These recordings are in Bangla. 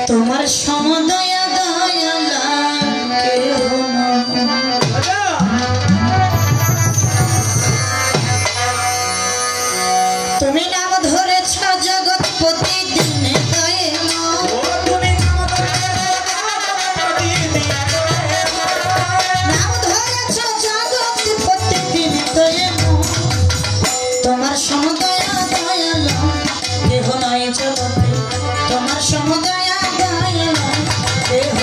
তোমার সমদয়া দয়ালা কেহ তুমি নাম ধরেছ জগৎপতি দিনে দয়ে নাম ধরেছ জগৎপতি দিনে দয়ে তোমার সমদয়া দয়ালা কেহ নয় জগতে তোমার সমদয়া দয়ালা কেহ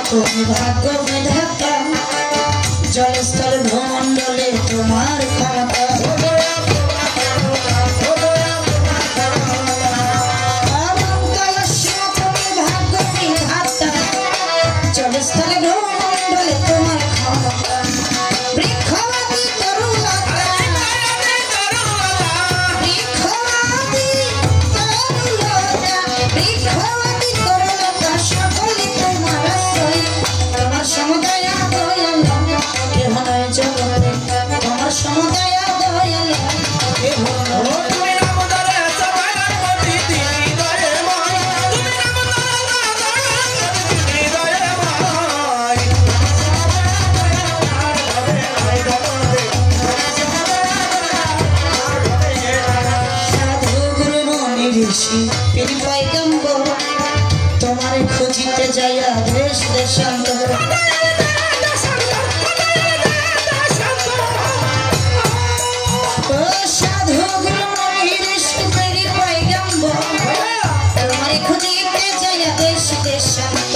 তুমি ভাগ্য বিধাতা জলস্থল ভূমণ্ডলে তোমার ক্ষমতা জলস্থলে ভূমণ্ডলে তোমার ক্ষমতা বৃক্ষবাদী তরুলতা বৃক্ষবাদী তরুলতা বৃক্ষবাদী তরুলতা সকলে তোমার আশ্রয় তোমার সমদয়া দয়ালা কেহ নয় জগতে তোমার সমদয়া দয়ালা কেহ নয় তোমার খুঁজিতে যাইয়া দেশ দেশান্তর সাধু গুরু ঋষি পয়গম্বর তোমার খুঁজিতে যাইয়া দেশ দেশান্তর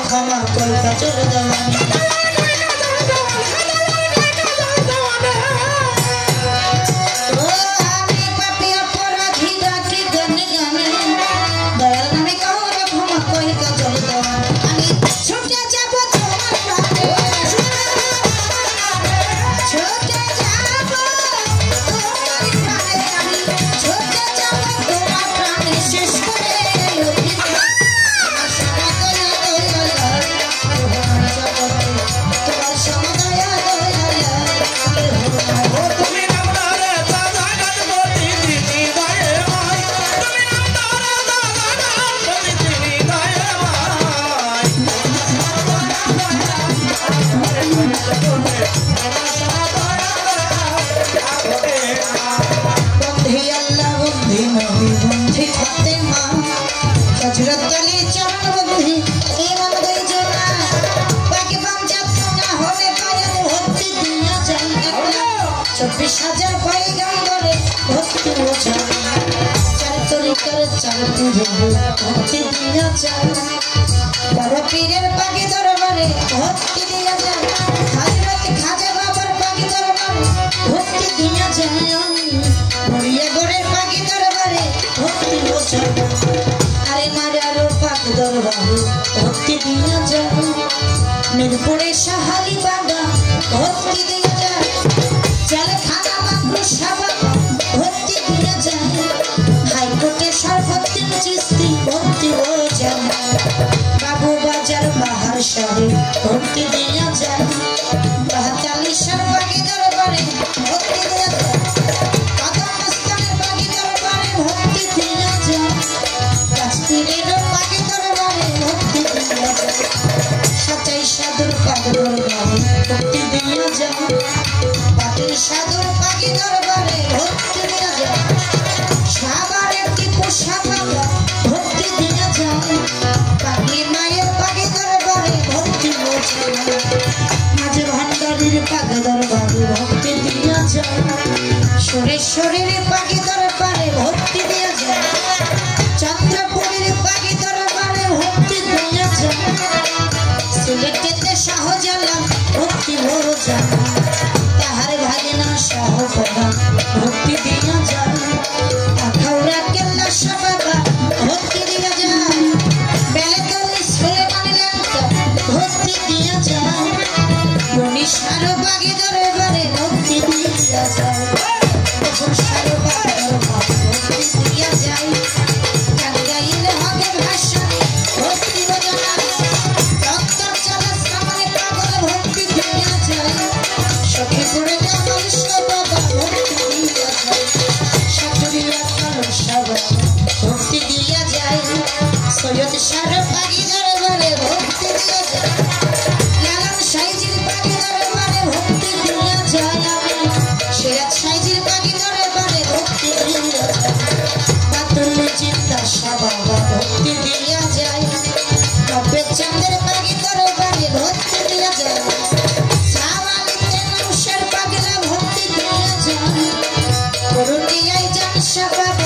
ক্ষমা কলকা চলে দেওয়ানি পীরের পাখি দরবারে ভক্তি দিয়া যায় হযরত খাজা বাবার পাখি দরবারে ভক্তি দিয়া যায় মরিয়া গোরের পাখি দরবারে ভক্তি বসায় আরে মারারো পাখি দরবারে ভক্তি দিয়া যায় মিরপুরে শাহালি বাবা ভক্তি দিয়া যায় জেলখানা বাবু সাবা ভক্তি দিয়া যায় হাইকোর্টে সর্বত্র চিস্তি ভক্তি হয়ে যায় বাবু বাজার বাহার শাড়ি ভক্তি দিয়া যায় বাহাতালিশার বাকি দরবারে ভক্তি দিয়া যায় কাদমস্তানের বাকি দরবারে ভক্তি দিয়া যায় কাশ্মীরের বাকি দরবারে ভক্তি দিয়া যায় সাতাই সাধুর পাগল দরবারে ভক্তি দিয়া যায় পাটির সাধুর বাকি দরবারে ভক্তি দিয়া যায় সাবারের টিপু সাবা ভক্তি দিয়া যায় পাগলি মায়ের বাকি দরবারে ভক্তি বোঝে আশা বাবা